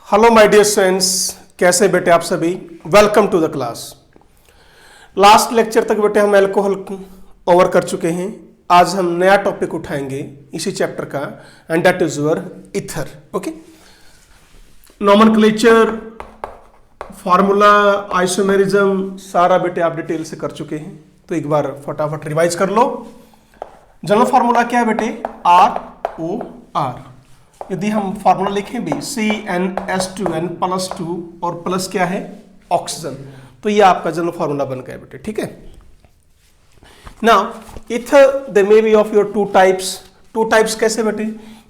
Hello my dear students, कैसे बेटे आप सभी। Welcome to the class. Last lecture तक बेटे हम अल्कोहल ओवर कर चुके हैं। आज हम नया टॉपिक उठाएंगे इसी चैप्टर का, and that is your ether. Okay, nomenclature, formula, isomerism सारा बेटे आप डिटेल से कर चुके हैं, तो एक बार फटाफट रिवाइज कर लो। जनरल फार्मूला क्या है बेटे? ROR। यदि हम फार्मूला लिखें भी CnH2n+2 और प्लस क्या है? ऑक्सीजन, तो ये आपका जनरल फार्मूला बन गया बेटे। ठीक है। Now ether they may be of your two types कैसे बेटे?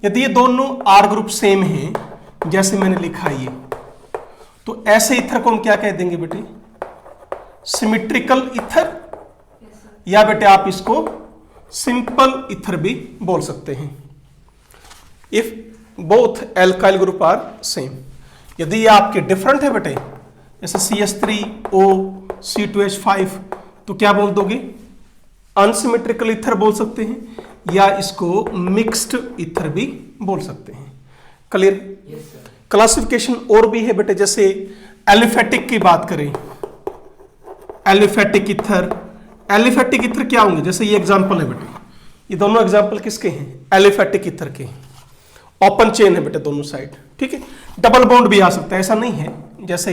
यदि ये दोनों R ग्रुप सेम हैं, जैसे मैंने लिखा ये, तो ऐसे ईथर को हम क्या कह देंगे बेटे? सिमेट्रिकल ईथर, या बेटे आप इसको सिंपल ईथर भी बोल सकते हैं। If both alkyl group are same. यदि ये आपके डिफरेंट है बेटे, जैसे CH3O C2H5, तो क्या बोल दोगे? अनसिमेट्रिकल ईथर बोल सकते हैं, या इसको मिक्स्ड ईथर भी बोल सकते हैं। क्लियर? क्लासिफिकेशन और भी है बेटे, जैसे एलिफेटिक की बात करें, एलिफेटिक ईथर। एलिफेटिक ईथर क्या होंगे? जैसे ये एग्जांपल है बेटे, ये दोनों एग्जांपल किसके हैं? एलिफेटिक ईथर के। ओपन चेन है बेटे दोनों साइड। ठीक है, डबल बॉन्ड भी आ सकता है, ऐसा नहीं है। जैसे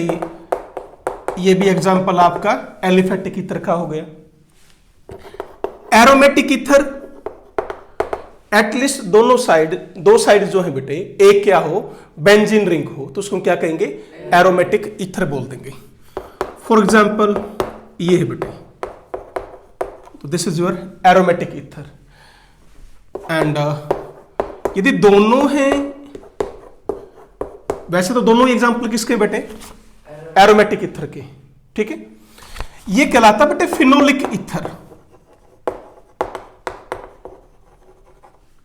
ये भी एग्जांपल आपका एलिफेटिक ईथर का हो गया। एरोमेटिक ईथर, एटलीस्ट दो साइड जो है बेटे, एक क्या हो? बेंजीन रिंग हो, तो उसको क्या कहेंगे? एरोमेटिक ईथर बोल देंगे। फॉर एग्जांपल ये है बेटे, तो this is your aromatic ether. And यदि दोनों हैं, वैसे तो दोनों एग्जांपल किसके बेटे? एरोमेटिक ईथर के। ठीक है, ये कहलाता बेटे फिनोलिक ईथर।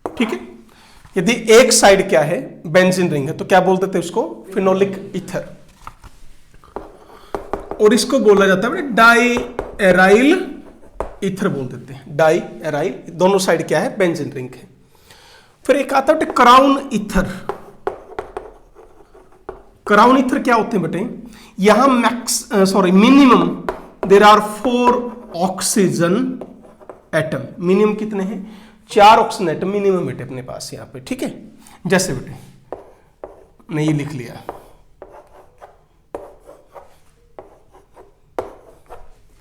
ठीक है, यदि एक साइड क्या है? बेंजीन रिंग है, तो क्या बोल देते हैं उसको? Phenolic ether. और इसको बोला जाता है बेटे डाई एराइल ईथर बोल देते हैं। डाई एराइल, दोनों साइड क्या है? बेंजीन रिंग है। फिर एक आता है क्राउन ईथर। क्राउन ईथर क्या होते हैं बेटे? यहां minimum there are 4 oxygen atom. Minimum कितने हैं? 4 ऑक्सीजन एटम मिनिमम बेटे अपने पास यहां पे। ठीक है, जैसे बेटे मैं ये लिख लिया,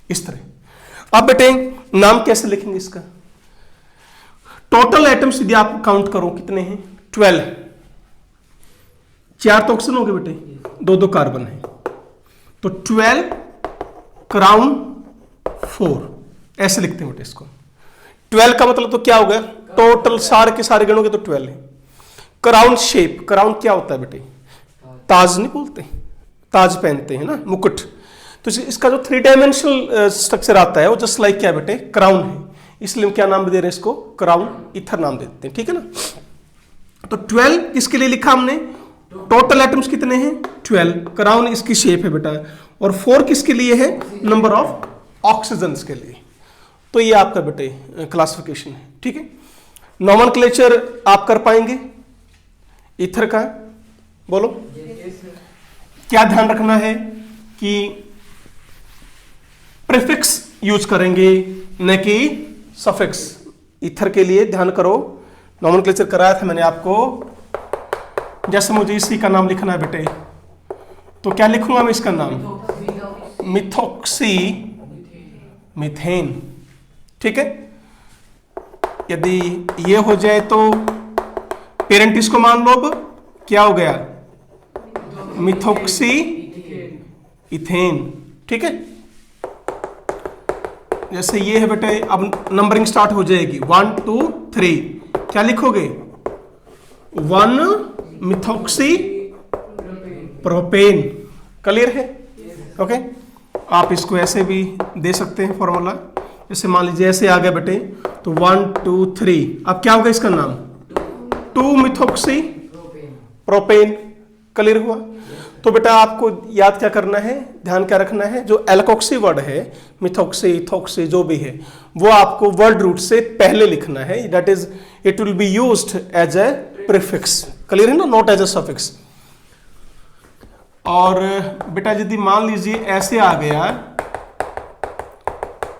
इस तरह। अब बेटे नाम कैसे लिखेंगे इसका? टोटल एटम्स यदि आप काउंट करो कितने हैं? 12। 4 तो ऑक्सीजन हो गए बेटे, 2 कार्बन है, तो 12 क्राउन 4 ऐसे लिखते हैं बेटे इसको। 12 का मतलब तो क्या हो गया? टोटल सारे के सारे गिनोगे तो 12 है। क्राउन शेप, क्राउन क्या होता है बेटे? ताज नहीं बोलते? ताज पहनते हैं ना, मुकुट। तो इसका जो 3 डायमेंशनल स्ट्रक्चर आता है, वो जस्ट लाइक क्या बेटे? क्राउन है। इसलिए हम क्या नाम दे रहे हैं इसको? क्राउन ईथर नाम देते हैं। ठीक है ना। तो 12 किसके लिए लिखा हमने? टोटल एटम्स कितने हैं? 12। क्राउन इसकी शेप है बेटा, और 4 किसके लिए है? नंबर ऑफ ऑक्सीजन के लिए। तो ये आपका बेटे क्लासिफिकेशन है। ठीक है, नॉमेनक्लेचर आप कर पाएंगे ईथर का? बोलो। क्या ध्यान रखना है कि प्रीफिक्स यूज करेंगे, न कि सफिक्स। ईथर के लिए ध्यान करो, नॉमेनक्लेचर कराया था मैंने आपको। जैसे मुझे इसी का नाम लिखना है बेटे, तो क्या लिखूंगा मैं इसका नाम? Methoxy methane. ठीक है, यदि ये हो जाए तो पेरेंट इसको मान लो। अब क्या हो गया? Methoxy ethane. ठीक है, जैसे ये है बेटे, अब नंबरिंग स्टार्ट हो जाएगी 1 2 3। क्या लिखोगे? 1 मिथॉक्सी प्रोपेन। क्लियर है? ओके, आप इसको ऐसे भी दे सकते हैं फॉर्मूला। जैसे मान लीजिए ऐसे आ गया बेटे, तो 1 2 3। अब क्या होगा इसका नाम? 2 मिथॉक्सी प्रोपेन। क्लियर हुआ? तो बेटा आपको याद क्या करना है, ध्यान क्या रखना है? जो एल्कोक्सी वर्ड है, मिथॉक्सी इथॉक्सी जो भी है, वो आपको वर्ड रूट से पहले लिखना है। That is it will be used as a prefix. Clear है ना? Not as a suffix. और बेटा यदि मान लीजिए ऐसे आ गया,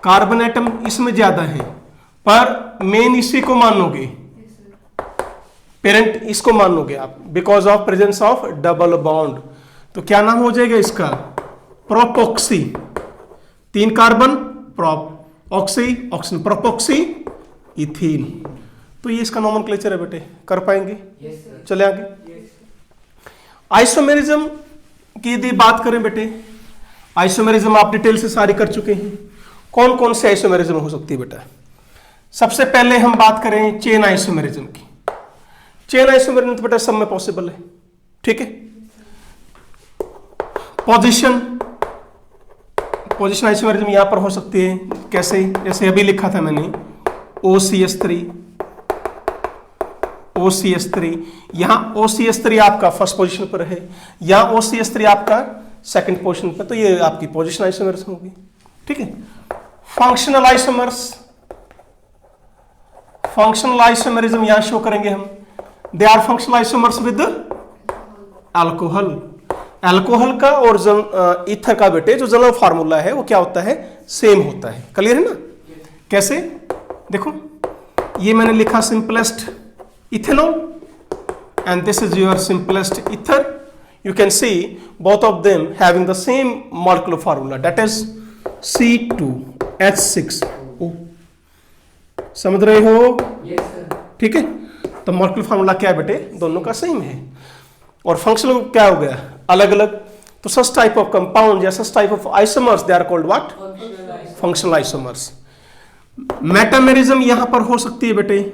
कार्बन एटम इसमें ज्यादा है, पर मेन इसी को मानोगे, पेरेंट इसको मानोगे आप, because of presence of double bond. तो क्या नाम हो जाएगा इसका? Propoxy. 3 carbon, prop oxy, oxygen, propoxy ethene. तो ये इसका नोमेनक्लेचर है बेटे, कर पाएंगे? चले आगे। आइसोमेरिज्म की यदि बात करें बेटे, आइसोमेरिज्म आप डिटेल से सारी कर चुके हैं। कौन कौन से आइसोमेरिज्म हो सकती है बेटा? सबसे पहले हम बात करें चेन आइसोमेरिज्म की। चेन आइसोमेरिज्म तो बेटा सब में पॉसिबल है, ठीक है। पोजीशन आइसोमेरिज्म यहां पर हो सकती है, कैसे? जैसे अभी लिखा था मैंने OCS3, OCS3, यहां OCS3 आपका फर्स्ट पोजीशन पर है, यहां OCS3 आपका सेकंड पोजीशन पर, तो ये आपकी पोजीशन आइसोमेरिज्म होगी, ठीक है। फंक्शनल आइसोमर्स, फंक्शनल आइसोमेरिज्म यहां शो करेंगे हम। They are functional isomers with alcohol. Alcohol का और ईथर का बेटे जो जनरल फार्मूला है वो क्या होता है? सेम होता है। क्लियर है ना? कैसे? देखो ये मैंने लिखा simplest ethanol and this is your simplest ether. You can C both of them having the same molecular formula, that is C2H6O। समझ रहे हो? ठीक है। तो मॉलिक्यूलर फार्मूला क्या है बेटे? दोनों का सेम है। और फंक्शनल क्या हो गया? अलग अलग। तो सच टाइप ऑफ कंपाउंड या such type of isomers they are called what? Functional isomers. Metamerism यहां पर हो सकती है बेटे।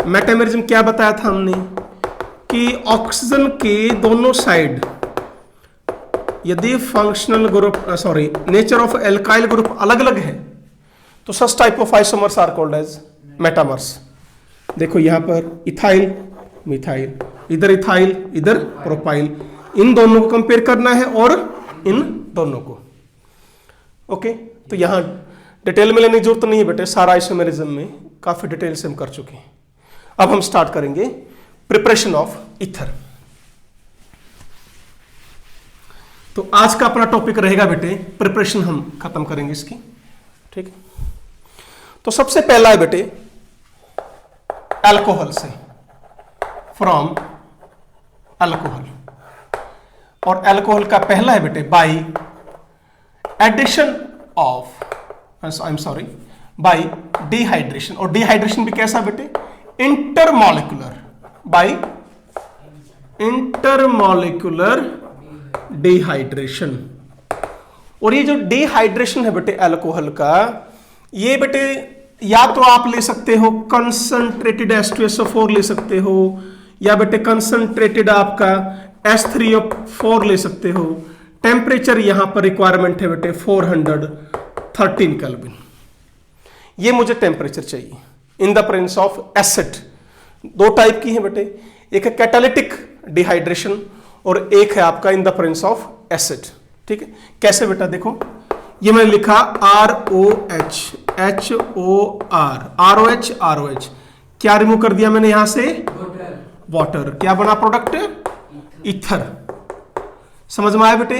मेटामेरिज्म क्या बताया था हमने कि ऑक्सीजन के दोनों साइड यदि functional group nature of alkyl group अलग अलग है तो such type of isomers are called as metamers. देखो यहां पर इथाइल मिथाइल, इधर इथाइल इधर प्रोपाइल, इन दोनों को कंपेयर करना है और इन दोनों को। ओके, तो यहां डिटेल में लेने की जरूरत नहीं है बेटे, सारा आइसोमेरिज्म में काफी डिटेल से हम कर चुके हैं। अब हम स्टार्ट करेंगे प्रिपरेशन ऑफ ईथर। तो आज का अपना टॉपिक रहेगा बेटे प्रिपरेशन, हम खत्म करेंगे इसकी, ठीक है। तो सबसे पहला है बेटे अल्कोहल से, फ्रॉम अल्कोहल। और अल्कोहल का पहला है बेटे by addition of, I am sorry, by dehydration. और डिहाइड्रेशन भी कैसा बेटे? Intermolecular, by intermolecular dehydration. और ये जो डिहाइड्रेशन है बेटे अल्कोहल का, ये बेटे या तो आप ले सकते हो कंसंट्रेटेड H2SO4 ले सकते हो, या बेटे कंसंट्रेटेड आपका H3O4 ले सकते हो। टेम्परेचर यहां पर रिक्वायरमेंट है बेटे 413 केल्विन। ये मुझे टेम्परेचर चाहिए in the presence of acid. दो टाइप की है बेटे, एक है कैटालिटिक डिहाइड्रेशन और एक है आपका in the presence of acid, ठीक है। कैसे बेटा? देखो ये मैंने लिखा ROH HOR, ROH ROH, क्या रिमूव कर दिया मैंने यहां से? वाटर। क्या बना प्रोडक्ट? ईथर। समझ में आया बेटे?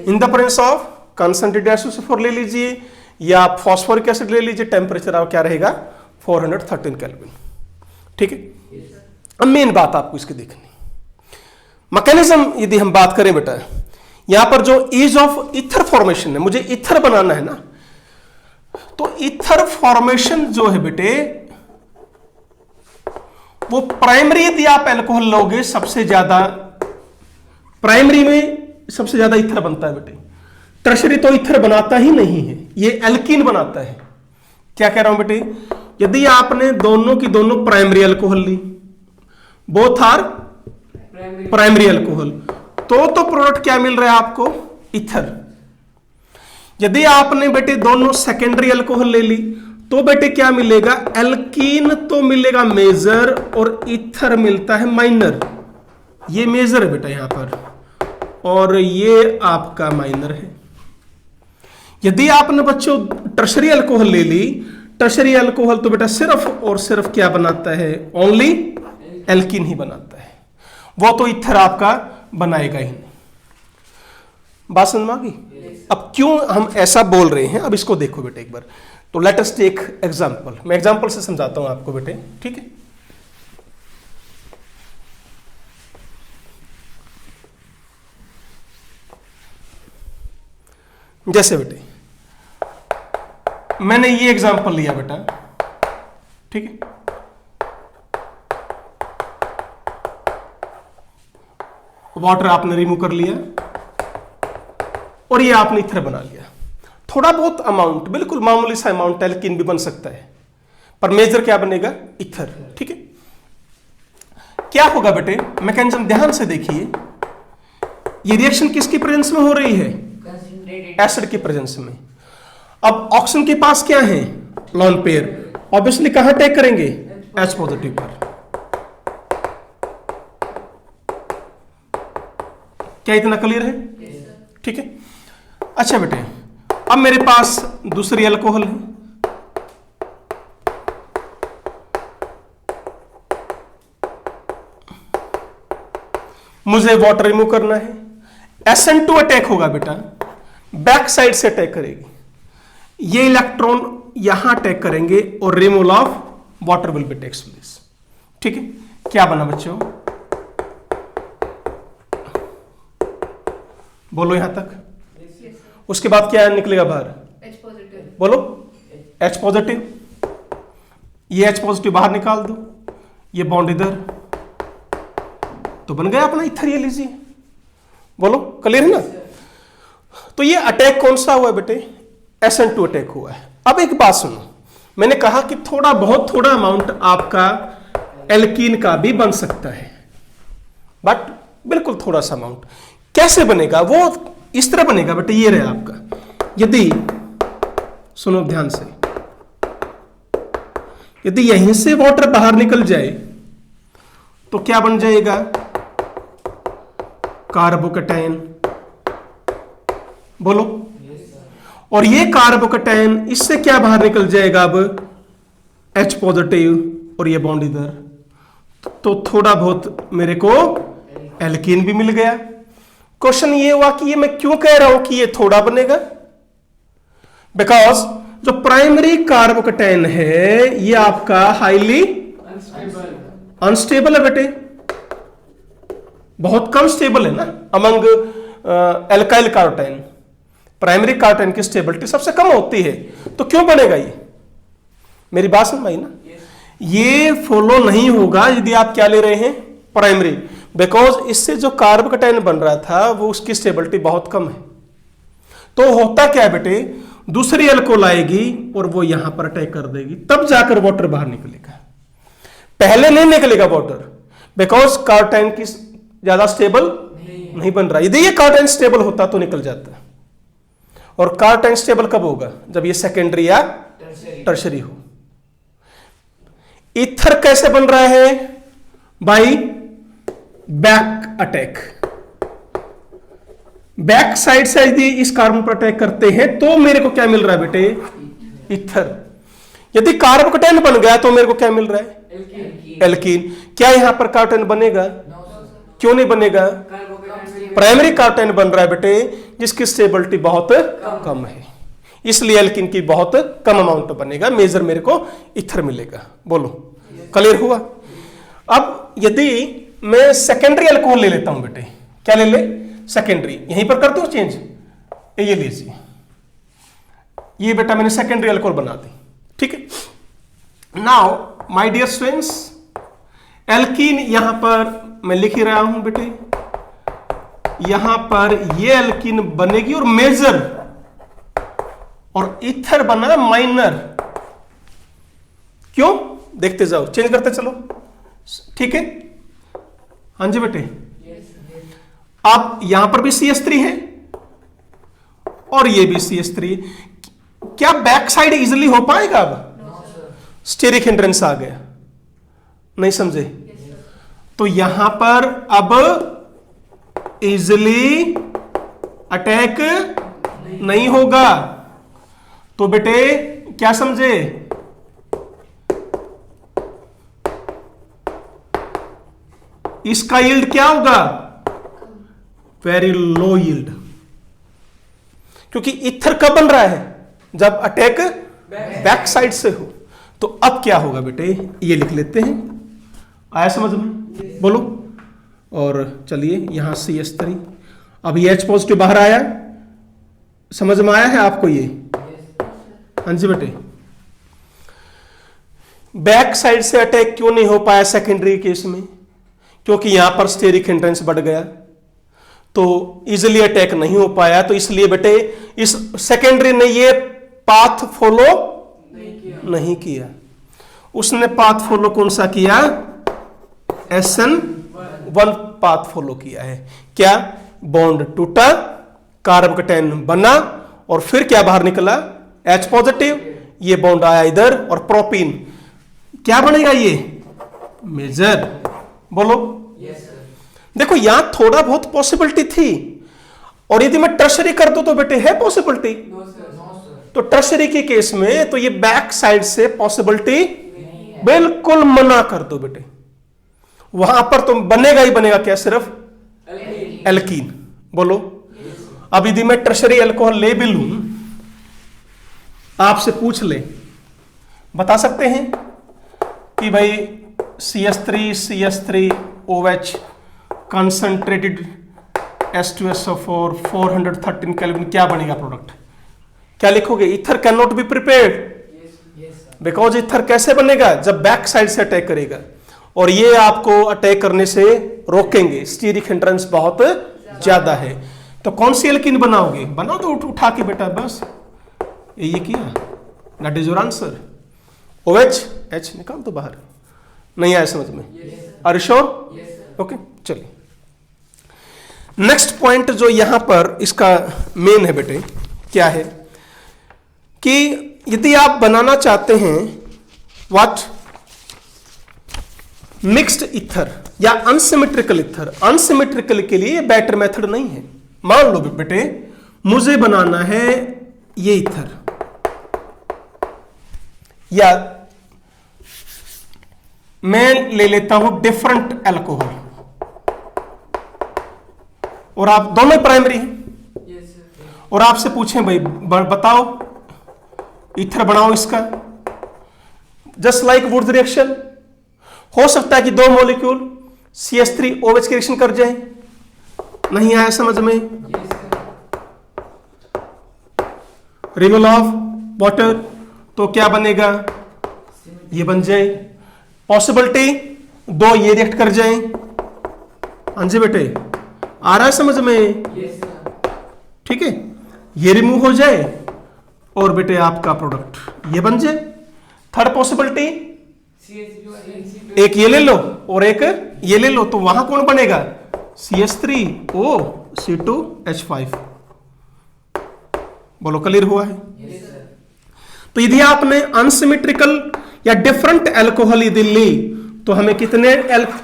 In the presence of concentrated H2SO4 ले लीजिए या फॉस्फोरिक एसिड ले लीजिए, टेम्परेचर आप क्या रहेगा? 413 केल्विन, ठीक है। अब मेन बात आपको इसकी देखनी, मैकेनिज्म यदि हम बात करें बेटा, यहां पर जो ईज ऑफ ईथर फॉर्मेशन है, मुझे ईथर बनाना है ना, तो ईथर फॉर्मेशन जो है बेटे वो प्राइमरी यदि आप अल्कोहल लोगे सबसे ज्यादा, प्राइमरी में सबसे ज्यादा ईथर बनता है बेटे। टर्शरी तो ईथर बनाता ही नहीं है, ये एल्कीन बनाता है। क्या कह रहा हूं बेटे? यदि आपने दोनों की दोनों प्राइमरी अल्कोहल ली, बोथ आर प्राइमरी अल्कोहल, तो प्रोडक्ट क्या मिल रहा है आपको? ईथर। यदि आपने बेटे दोनों सेकेंडरी अल्कोहल ले ली तो बेटे क्या मिलेगा? एल्कीन तो मिलेगा मेजर और ईथर मिलता है माइनर। ये मेजर है बेटा यहां पर और ये आपका माइनर है। यदि आपने बच्चों टर्शरी अल्कोहल ले ली, टर्शरी अल्कोहल तो बेटा सिर्फ और सिर्फ क्या बनाता है? ओनली एल्कीन ही बनाता है, वो तो ईथर आपका बनाएगा ही नहीं। बात समझ में आ गई? अब क्यों हम ऐसा बोल रहे हैं, अब इसको देखो बेटे एक बार। तो लेट अस टेक एग्जांपल, मैं एग्जांपल से समझाता हूं आपको बेटे, ठीक है। जैसे बेटे मैंने ये एग्जांपल लिया बेटा, ठीक है। वाटर आपने रिमूव कर लिया और ये आपने इथर बना लिया। थोड़ा बहुत अमाउंट, बिल्कुल मामूली सा अमाउंट एल्कीन भी बन सकता है, पर मेजर क्या बनेगा? इथर, ठीक है। क्या होगा बेटे मैकेनिज्म, ध्यान से देखिए। ये रिएक्शन किसकी प्रेजेंस में हो रही है? एसिड की प्रेजेंस में। अब ऑक्सीजन के पास क्या है? Lone pair. ऑब्वियसली कहां अटैक करेंगे? H पॉजिटिव पर। क्या इतना क्लियर है? ठीक है। अच्छा बेटे, अब मेरे पास दूसरी अल्कोहल है, मुझे वाटर रिमूव करना है। SN2 अटैक होगा बेटा, बैक साइड से अटैक करेगी, ये इलेक्ट्रॉन यहां अटैक करेंगे और removal of water will be takes place, ठीक है। क्या बना बच्चों? बोलो यहां तक। उसके बाद क्या निकलेगा बाहर? H positive. बोलो H पॉजिटिव। ये H पॉजिटिव बाहर निकाल दो, ये बॉन्ड इधर, तो बन गया अपना इथर। ये लीजिए, बोलो क्लियर है ना? तो ये अटैक कौन सा हुआ है बेटे? SN2 अटैक हुआ है। अब एक बात सुनो, मैंने कहा कि थोड़ा बहुत थोड़ा अमाउंट आपका एल्कीन का भी बन सकता है, बट बिल्कुल थोड़ा सा अमाउंट। कैसे बनेगा? वो इस तरह बनेगा बेटे, ये रहा आपका। यदि सुनो ध्यान से, यदि यहीं से वाटर बाहर निकल जाए तो क्या बन जाएगा? कार्बोकैटायन। बोलो। और ये कार्बोकैटायन इससे क्या बाहर निकल जाएगा? अब H पॉजिटिव और ये बॉन्ड इधर, तो थोड़ा बहुत मेरे को एल्कीन भी मिल गया। क्वेश्चन ये हुआ कि ये मैं क्यों कह रहा हूं कि ये थोड़ा बनेगा? बिकॉज जो प्राइमरी कार्बोकैटायन है ये आपका हाईली अनस्टेबल है बेटे, बहुत कम स्टेबल है ना among alkyl carbocation. Primary carbocation की स्टेबिलिटी सबसे कम होती है, तो क्यों बनेगा ये? मेरी बात समझ आई ना? ये फॉलो नहीं होगा यदि आप क्या ले रहे हैं? प्राइमरी, बिकॉज इससे जो कार्बोकैटायन बन रहा था वो उसकी स्टेबिलिटी बहुत कम है। तो होता क्या है बेटे, दूसरी अल्कोहल आएगी और वो यहां पर अटैक कर देगी, तब जाकर वाटर बाहर निकलेगा। पहले नहीं निकलेगा वाटर, बिकॉज कार्बोकैटायन की ज्यादा स्टेबल नहीं बन रहा। यदि ये कार्बोकैटायन स्टेबल होता तो निकल जाता। और कार्बोकैटायन स्टेबल कब होगा? जब ये सेकेंडरी या टर्शरी हो। ईथर कैसे बन रहा है? By back attack. Back side से यदि इस कार्बन पर अटैक करते हैं तो मेरे को क्या मिल रहा है बेटे? ईथर। यदि कार्बोकैटायन बन गया तो मेरे को क्या मिल रहा है? एल्कीन। क्या यहां पर कार्बोकैटायन बनेगा? क्यों नहीं बनेगा? प्राइमरी कार्बोकैटायन बन रहा है बेटे जिसकी स्टेबिलिटी बहुत कम है, इसलिए एल्कीन की बहुत कम अमाउंट बनेगा, मेजर मेरे को इथर मिलेगा। बोलो क्लियर हुआ? अब यदि मैं सेकेंडरी अल्कोहल ले लेता हूं बेटे, क्या ले ले? सेकेंडरी। यहीं पर करते हो चेंज, ये लीजिए, ये बेटा मैंने सेकेंडरी अल्कोहल बना दी, ठीक है। Now my dear students, alkene यहां पर मैं लिख ही रहा हूं बेटे, यहां पर ये एल्कीन बनेगी और मेजर, और इथर बना माइनर। क्यों? देखते जाओ, चेंज करते चलो, ठीक है। हाँ जी बेटे, अब यहां पर भी CH3 है और ये भी CH3। क्या बैक साइड इजिली हो पाएगा? अब स्टेरिक हिंड्रेंस आ गया, नहीं समझे? तो यहां पर अब इजिली अटैक नहीं होगा, तो बेटे क्या समझे? इसका यील्ड क्या होगा? Very low yield. क्योंकि इथर कब बन रहा है, जब अटैक बैक साइड से हो। तो अब क्या होगा बेटे, ये लिख लेते हैं, आया समझ में, बोलो। और चलिए यहां CH3, अब ये H पॉजिटिव बाहर आया, समझ में आया है आपको ये? हाँ जी बेटे। बैक साइड से अटैक क्यों नहीं हो पाया सेकेंडरी केस में? क्योंकि यहां पर स्टेरिक हिंड्रेंस बढ़ गया, तो इजिली अटैक नहीं हो पाया। तो इसलिए बेटे इस सेकेंडरी ने ये पाथ फॉलो नहीं किया। उसने पाथ फॉलो कौन सा किया? SN1 पाथ फॉलो किया है। क्या? बॉन्ड टूटा, कार्बोकेटाइन बना, और फिर क्या बाहर निकला? H पॉजिटिव, ये बॉन्ड आया इधर, और प्रोपीन क्या बनेगा? ये मेजर, बोलो। देखो यहां थोड़ा बहुत पॉसिबिलिटी थी, और यदि मैं टर्शरी कर दूं तो बेटे है पॉसिबिलिटी। तो टर्शरी के केस में तो ये बैक साइड से पॉसिबिलिटी बिल्कुल मना कर दो बेटे, वहां पर तो बनेगा ही बनेगा क्या? सिर्फ एल्कीन, बोलो। अब यदि मैं टर्शरी अल्कोहल ले भी लूं, आपसे पूछ ले, बता सकते हैं कि भाई CH3OH कंसंट्रेटेड H2SO4 413 केल्विन, क्या बनेगा प्रोडक्ट? क्या लिखोगे? Ether can not be prepared, because ether कैसे बनेगा? जब बैक साइड से अटैक करेगा, और ये आपको अटैक करने से रोकेंगे, स्टीरिक हिंड्रेंस बहुत ज्यादा है। तो कौन सी एल्कीन बनाओगे? बना दो उठा के बेटा, बस ये किया, that is your answer. OH H निकाल दो बाहर। नहीं आया समझ में? Are you sure? ओके, चलिए नेक्स्ट पॉइंट जो यहां पर इसका मेन है बेटे, क्या है कि यदि आप बनाना चाहते हैं व्हाट, मिक्स्ड ईथर या अनसिमेट्रिकल ईथर। अनसिमेट्रिकल के लिए बेटर मेथड नहीं है। मान लो बेटे मुझे बनाना है ये ईथर, या मैं ले लेता हूं डिफरेंट अल्कोहल, और आप दोनों प्राइमरी हैं, और आपसे पूछें भाई बताओ ईथर बनाओ इसका, जस्ट लाइक वुड्स रिएक्शन। हो सकता है कि दो मॉलिक्यूल CH3OH की रिएक्शन कर जाए। नहीं आया समझ में? रिमूवल ऑफ वाटर, तो क्या बनेगा? ये बन जाए। पॉसिबिलिटी दो ये रिएक्ट कर जाए। हाँ जी बेटे, आ रहा है समझ में? ठीक है, ये रिमूव हो जाए और बेटे आपका प्रोडक्ट ये बन जाए। थर्ड पॉसिबिलिटी, एक ये ले लो और एक ये ले लो, तो वहां कौन बनेगा? CH3OC2H5। बोलो क्लियर हुआ है? तो यदि आपने अनसिमेट्रिकल या डिफरेंट अल्कोहल यदि ली, तो हमें कितने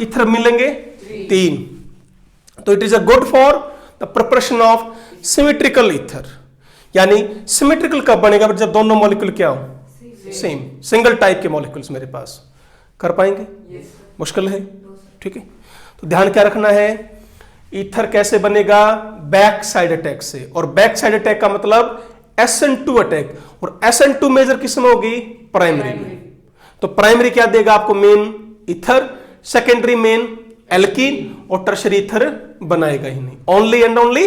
ईथर मिलेंगे? 3। तो it is a good for the preparation of symmetrical ether. यानी सिमेट्रिकल कब बनेगा? जब दोनों मॉलिक्यूल क्या हो? सेम, सिंगल टाइप के मॉलिक्यूल्स मेरे पास। कर पाएंगे? मुश्किल है, ठीक है। तो ध्यान क्या रखना है, ईथर कैसे बनेगा? बैक साइड अटैक से। और बैक साइड अटैक का मतलब SN2 अटैक, और SN2 मेजर किसमें होगी? प्राइमरी में। तो प्राइमरी क्या देगा आपको? Main ether, secondary main alkene, और टर्शरी ईथर बनाएगा ही नहीं, only and only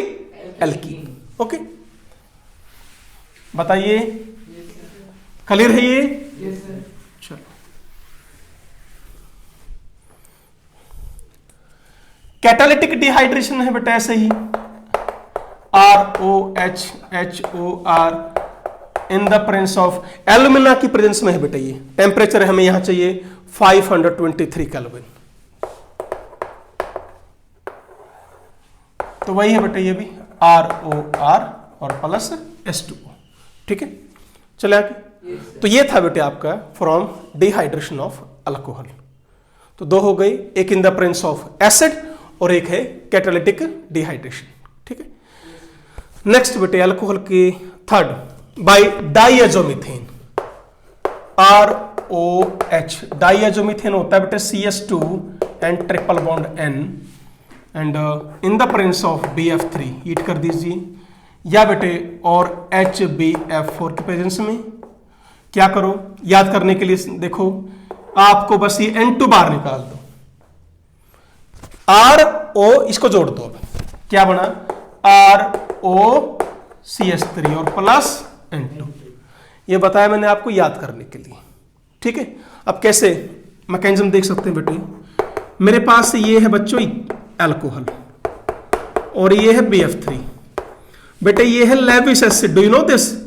alkene. Okay, बताइए क्लियर है ये? चलो कैटालिटिक डिहाइड्रेशन है बेटा ऐसे ही, ROHHOR in the presence of alumina की प्रेजेंस में है बेटा। ये टेम्परेचर हमें यहां चाहिए 523 केल्विन। तो वही है बेटा ये भी, ROR और प्लस H2O। ठीक है, चले आगे। तो ये था बेटे आपका फ्रॉम डिहाइड्रेशन ऑफ अल्कोहल। तो दो हो गई, एक in the presence of acid और एक है कैटालिटिक डिहाइड्रेशन। ठीक है, नेक्स्ट बेटे अल्कोहल की थर्ड, बाय डाइएजोमीथेन, ROH। डाइएजोमीथेन होता है बेटे CH2 and triple bond N, and in the presence of BF3 heat कर दीजिए, या बेटे और HbF4 के प्रेजेंस में क्या करो, याद करने के लिए देखो, आपको बस ये N2 बार निकाल दो, RO इसको जोड़ दो, अब क्या बना ROCH3 और प्लस N2, ये बताया मैंने आपको याद करने के लिए, ठीक है। अब कैसे मैकेनिज्म देख सकते हैं बेटे, मेरे पास ये है बच्चों अल्कोहल और ये है BF3, बेटे ये है Lewis acid, do you know this,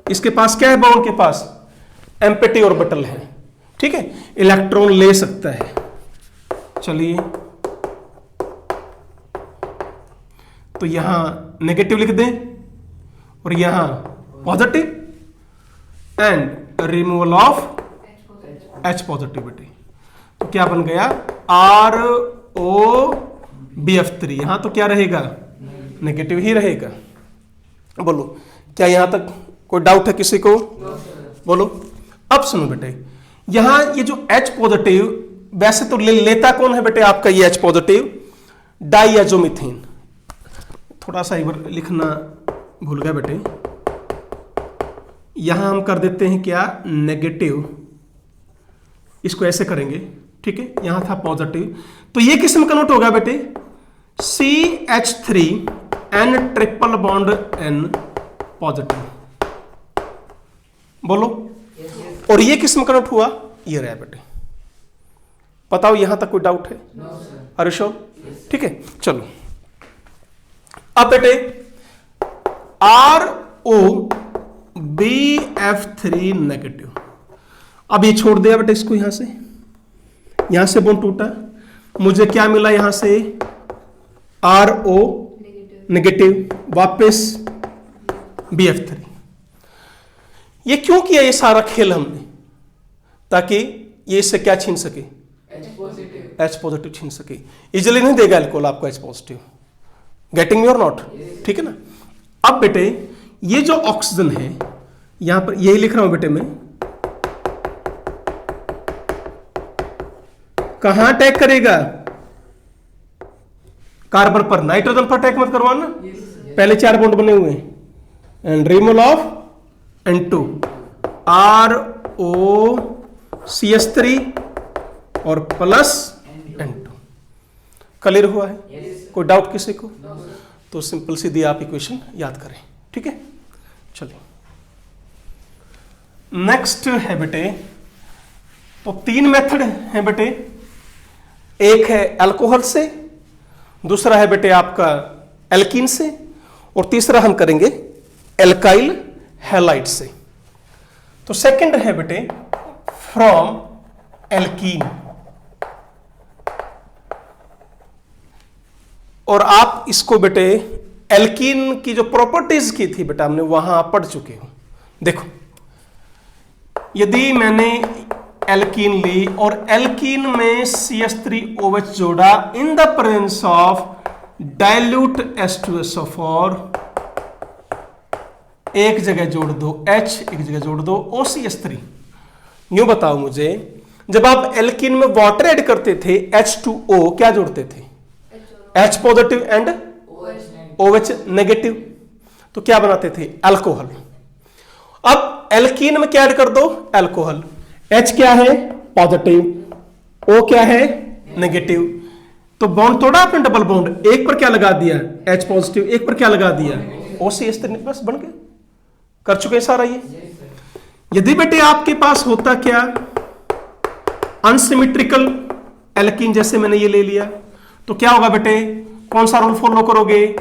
इसके पास क्या है, बाउंड के पास एम्प्टी ऑर्बिटल है, ठीक है, इलेक्ट्रॉन ले सकता है। चलिए तो यहां नेगेटिव लिख दें और यहां positive and removal of H positive बेटे, तो क्या बन गया ROBF3, यहां तो क्या रहेगा, नेगेटिव ही रहेगा। बोलो क्या यहां तक कोई डाउट है किसी को, बोलो। अब सुनो बेटे, यहां ये जो H पॉजिटिव वैसे तो लेता कौन है बेटे आपका, ये H पॉजिटिव डाइएजोमिथेन, थोड़ा सा एक बार लिखना भूल गया बेटे, यहां हम कर देते हैं क्या नेगेटिव, इसको ऐसे करेंगे, ठीक है, यहां था पॉजिटिव, तो ये किस में कन्वर्ट होगा बेटे, CH3N triple bond N positive, बोलो। और ये किस में कन्वर्ट हुआ, ये रहा बेटे, बताओ यहां तक कोई डाउट है, आर यू श्योर, ठीक है। चलो अब बेटे ROBF3 नेगेटिव, अब ये छोड़ दिया बेटे इसको, यहां से बॉन्ड टूटा, मुझे क्या मिला यहां से RO नेगेटिव, वापस BF3। ये क्यों किया ये सारा खेल हमने, ताकि ये इससे क्या छीन सके, H पॉजिटिव छीन सके। इजिली नहीं देगा अल्कोहल आपको H पॉजिटिव, गेटिंग मी और नॉट, ठीक है ना। अब बेटे ये जो ऑक्सीजन है यहां पर यही लिख रहा हूं बेटे मैं, कहां अटैक करेगा, कार्बन पर, नाइट्रोजन पर अटैक मत करवाना, पहले 4 बॉन्ड बने हुए हैं, and removal of N2 ROCH3 और प्लस N2, क्लियर हुआ है, कोई डाउट किसी को, तो सिंपल सीधी आप इक्वेशन याद करें, ठीक है। चलिए नेक्स्ट है बेटे, तो 3 मेथड है बेटे, एक है अल्कोहल से, दूसरा है बेटे आपका एल्कीन से, और तीसरा हम करेंगे एल्काइल हैलाइड से। तो सेकंड है बेटे फ्रॉम एल्कीन, और आप इसको बेटे एल्कीन की जो प्रॉपर्टीज की थी बेटा हमने वहां पढ़ चुके हो। देखो यदि मैंने एल्कीन ली और एल्कीन में CH3OH जोड़ा in the presence of dilute H2SO4, एक जगह जोड़ दो H, एक जगह जोड़ दो OCH3। यूं बताओ मुझे, जब आप एल्कीन में वाटर ऐड करते थे H2O क्या जोड़ते थे, H positive and OH negative, तो क्या बनाते थे अल्कोहल। अब एल्कीन में क्या ऐड कर दो, अल्कोहल, H क्या है पॉजिटिव, O क्या है नेगेटिव, तो बॉन्ड तोड़ा आपने डबल बॉन्ड, एक पर क्या लगा दिया H पॉजिटिव, एक पर क्या लगा दिया OCH3, बस बन गए, कर चुके हैं सारा ये। यदि बेटे आपके पास होता क्या अनसिमेट्रिकल एल्कीन, जैसे मैंने ये ले लिया, तो क्या होगा बेटे, कौन सा रूल फॉलो करोगे,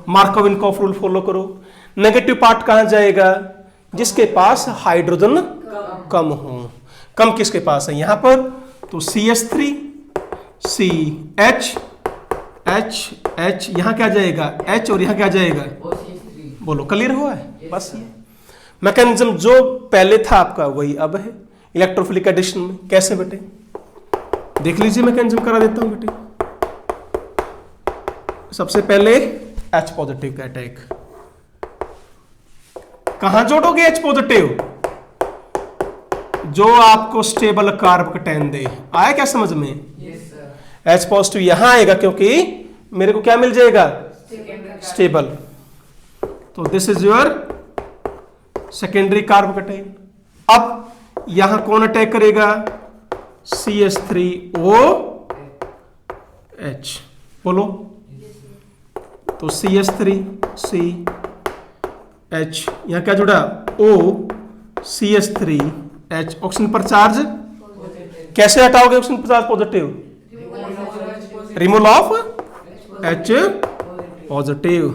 मार्कोव-इनकॉफ रूल फॉलो करो। नेगेटिव पार्ट कहां जाएगा, जिसके पास हाइड्रोजन कम हो, कम किसके पास है यहां पर, तो CH3 CH H यहां क्या जाएगा H, और यहां क्या जाएगा, बोलो क्लियर हुआ है। बस ये मैकेनिज्म जो पहले था आपका वही अब है इलेक्ट्रोफिलिक एडिशन में। कैसे बेटे, देख लीजिए, मैकेनिज्म करा देता हूं बेटे। सबसे पहले H पॉजिटिव का अटैक, कहां जोड़ोगे H पॉजिटिव, जो आपको स्टेबल कार्ब कटैन दे। आया क्या समझ में, H पॉजिटिव यहां आएगा, क्योंकि मेरे को क्या मिल जाएगा स्टेबल। तो this is your secondary carbocation. अब यहां कौन अटैक करेगा? CH3OH। बोलो। तो CH3CH, यहां क्या जुड़ा? O CH3H। ऑक्सीजन पर चार्ज कैसे हटाओगे? ऑक्सीजन पर charge positive, removal of H positive.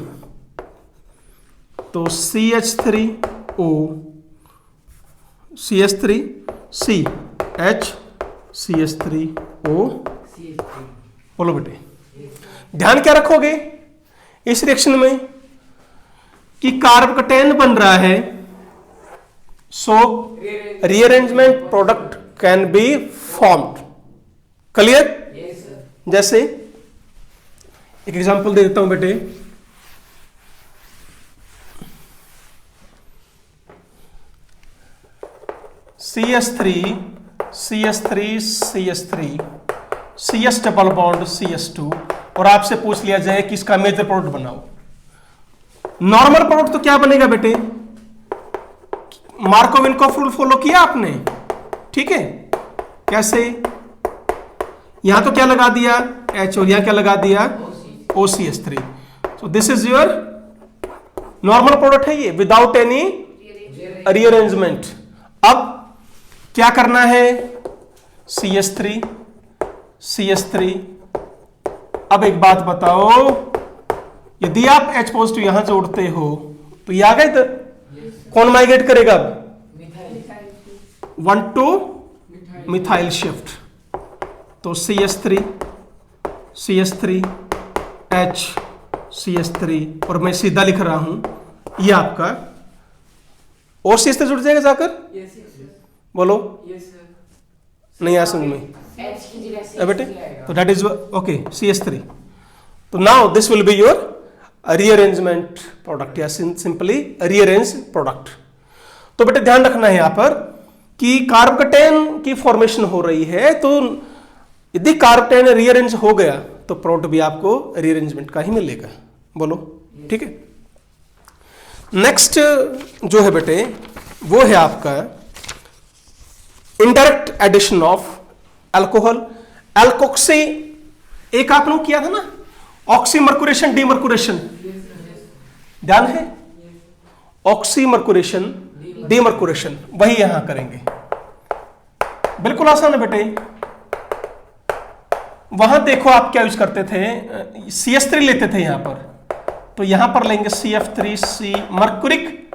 तो CH3O CH3CH CH3O। बोलो बेटे, ध्यान क्या रखोगे इस रिएक्शन में कि कार्बोकेटाइन बन रहा है, so rearrangement product can be formed. Clear? जैसे एक एग्जांपल दे देता हूं बेटे। CH3 CH3 CH3 CS double bond CH2, और आपसे पूछ लिया जाए कि इसका मेजर प्रोडक्ट बनाओ। नॉर्मल प्रोडक्ट तो क्या बनेगा बेटे? मार्कोव-विनकॉफ रूल फॉलो किया आपने, ठीक है? कैसे? यहां तो क्या लगा दिया? H, और यहां क्या लगा दिया? OCH3। So this is your normal product है ये, विदाउट एनी रीअरेंजमेंट। अब क्या करना है? CH3 CH3। अब एक बात बताओ, यदि आप H पॉजिटिव यहां जोड़ते हो तो ये आ गए इधर, कौन माइग्रेट करेगा? अब 1 to मिथाइल शिफ्ट। तो CH3 CH3 H CH3, और मैं सीधा लिख रहा हूं, ये आपका OCH3 जुड़ जाएगा जाकर। बोलो। नहीं आ समझ में बेटे? तो दैट इज ओके CH3। तो now this will be your rearrangement product, या सिंपली रीअरेंज प्रोडक्ट। तो बेटे ध्यान रखना है यहां पर कि कार्बोकेटाइन की फॉर्मेशन हो रही है, तो यदि कार्बोकेटाइन रीअरेंज हो गया तो प्रोडक्ट भी आपको रीअरेंजमेंट का ही मिलेगा। बोलो, ठीक है? नेक्स्ट जो है बेटे वो है आपका indirect addition of alcohol. Alkoxy एक आप लोग किया था ना, ऑक्सीमर्कुरेशन डीमर्कुरेशन, ध्यान है? ऑक्सीमर्कुरेशन डीमर्कुरेशन, वही यहां करेंगे। बिल्कुल आसान है बेटे। वहां देखो आप क्या यूज करते थे, CH3 लेते थे यहां पर, तो यहां पर लेंगे CF3C मर्कुरिक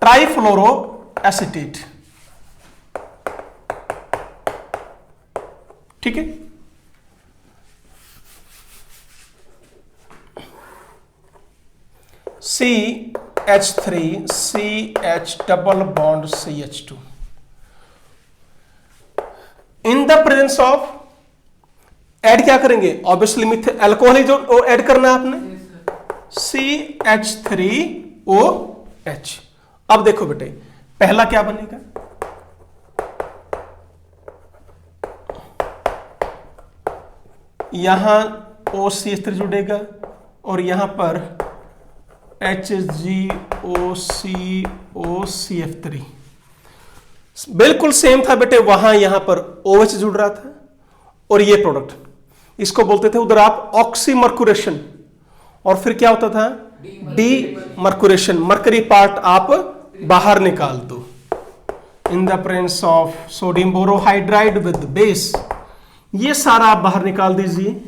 ट्राइफ्लोरो एसिटेट, ठीक है? CH3 CH double bond CH2 in the presence of, add क्या करेंगे? ऑब्वियसली मिथाइल अल्कोहल ही जो ऐड करना है आपने, CH3OH। अब देखो बेटे पहला क्या बनेगा? यहां OCH3 जुड़ेगा और यहां पर HGOCOCF3। बिल्कुल सेम था बेटे, वहां यहां पर OH जुड़ रहा था, और ये प्रोडक्ट इसको बोलते थे उधर आप ऑक्सीमर्कुरेशन, और फिर क्या होता था? डीमर्कुरेशन। मरकरी पार्ट आप बाहर निकाल दो। In the presence of sodium borohydride with base, ये सारा आप बाहर निकाल दीजिए,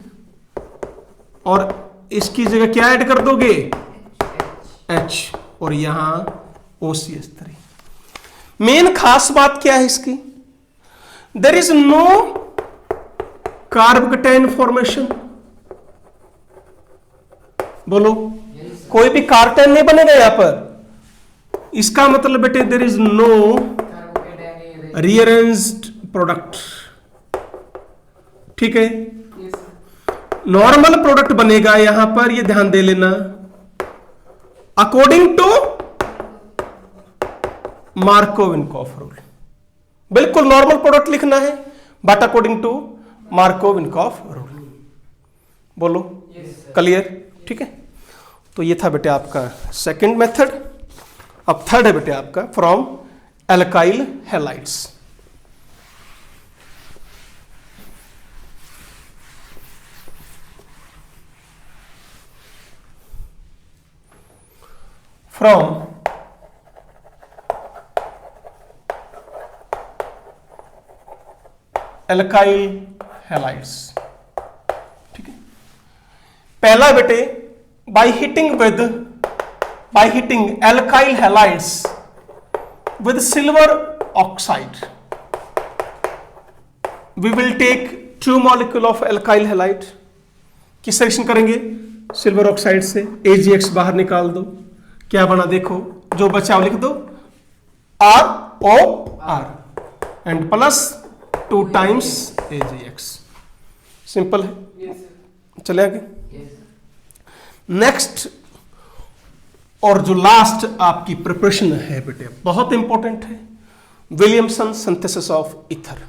और इसकी जगह क्या ऐड कर दोगे? H, और यहां OCH3। मेन खास बात क्या है इसकी? There is no carbocation formation. बोलो, कोई भी कार्बोकेटाइन नहीं बनेगा यहां पर। इसका मतलब बेटे there is no rearranged product, ठीक है? नॉर्मल प्रोडक्ट बनेगा यहां पर, ये ध्यान दे लेना, अकॉर्डिंग टू मार्कोव-विनकॉफ रूल। बिल्कुल नॉर्मल प्रोडक्ट लिखना है, बट अकॉर्डिंग टू मार्कोव-विनकॉफ रूल। बोलो, क्लियर? ठीक है? तो ये था बेटे आपका सेकंड मेथड। अब थर्ड है बेटे आपका from alkyl halides. From alkyl halides. ठीक है, पहला बेटे by heating alkyl halides with silver oxide we will take 2 molecule of alkyl halide. किस रिएक्शन करेंगे? सिल्वर ऑक्साइड से AgX बाहर निकाल दो, क्या बना देखो, जो बचा लिख दो ROR and plus 2 times AgX। Simple है। चले आगे। नेक्स्ट और जो लास्ट आपकी प्रिपरेशन है बेटे बहुत इंपॉर्टेंट है, Williamson synthesis of ether.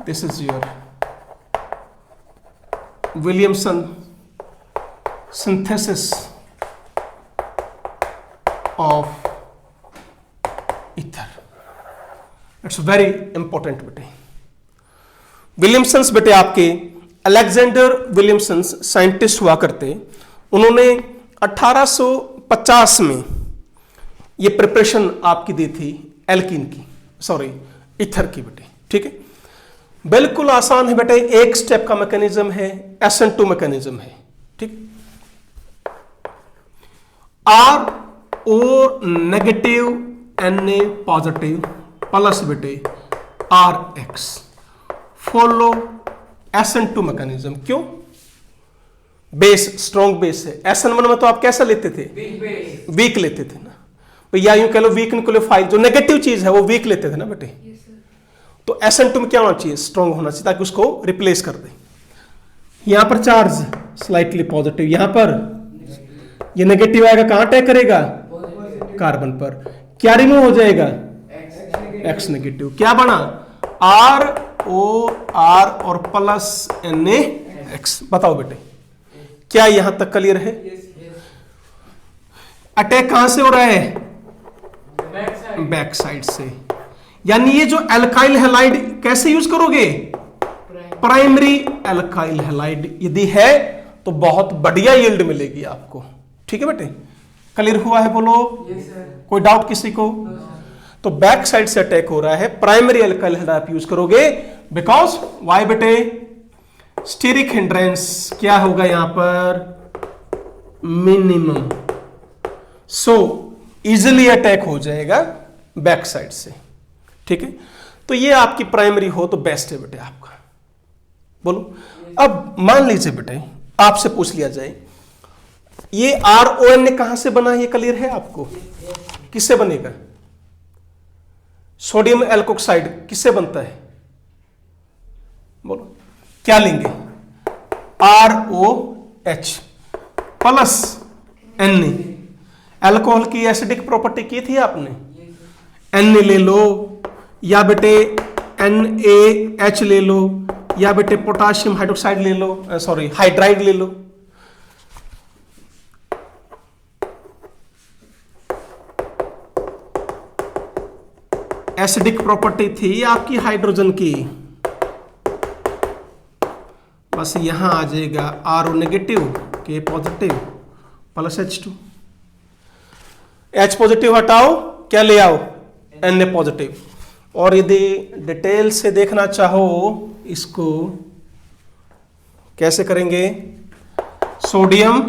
This is your Williamson synthesis of ether. It's very important बेटे। विलियमसन्स बेटे आपके अलेक्जेंडर विलियमसन्स साइंटिस्ट हुआ करते, उन्होंने 1850 में ये प्रिपरेशन आपकी दी थी एल्कीन की, सॉरी ईथर की बेटे। ठीक है, बिल्कुल आसान है बेटे, एक स्टेप का मैकेनिज्म है, SN2 मैकेनिज्म है। ठीक, RO negative Na positive plus बेटे RX फॉलो SN2 मैकेनिज्म। क्यों? बेस स्ट्रॉन्ग बेस है। SN1 में तो आप कैसा लेते थे? वीक लेते थे ना, या यूं कह लो वीक न्यूक्लियोफाइल, जो नेगेटिव चीज है वो वीक लेते थे ना बेटे। तो SN2 में क्या होना चाहिए? स्ट्रॉन्ग होना चाहिए, ताकि उसको रिप्लेस कर दे। यहां पर चार्ज स्लाइटली पॉजिटिव, यहां पर ये नेगेटिव आएगा, कहां अटैक करेगा? कार्बन पर। क्या रिमूव हो जाएगा? X negative. क्या बना? ROR और प्लस NaX। बताओ बेटे, क्या यहां तक क्लियर है? अटैक कहां से हो रहा है? बैक साइड से। यानी ये जो एल्काइल हैलाइड कैसे यूज करोगे? प्राइमरी एल्काइल हैलाइड यदि है तो बहुत बढ़िया यील्ड मिलेगी आपको। ठीक है बेटे, क्लियर हुआ है? बोलो कोई डाउट किसी को? तो बैक साइड से अटैक हो रहा है, प्राइमरी एल्काइल हैलाइड आप यूज करोगे, बिकॉज वाई बेटे? स्टीरिक हिंड्रेंस क्या होगा यहां पर? मिनिमम। सो इजिली अटैक हो जाएगा बैक साइड से। ठीक है, तो ये आपकी प्राइमरी हो तो बेस्ट है बेटे आपका। बोलो अब मान लीजिए बेटे आपसे पूछ लिया जाए ये RON कहां से बना, ये क्लियर है आपको? किससे बनेगा? सोडियम एल्कोक्साइड किससे बनता है? बोलो क्या लेंगे? ROH plus Na। अल्कोहल की एसिडिक प्रॉपर्टी की थी आपने, Na ले लो, या बेटे NaH ले लो, या बेटे पोटाशियम हाइड्रोक्साइड ले लो, सॉरी हाइड्राइड ले लो। एसिडिक प्रॉपर्टी थी आपकी हाइड्रोजन की, बस यहां आ जाएगा RO negative K positive plus H2। H positive हटाओ, क्या ले आओ? Na positive. और यदि डिटेल से देखना चाहो इसको कैसे करेंगे? Sodium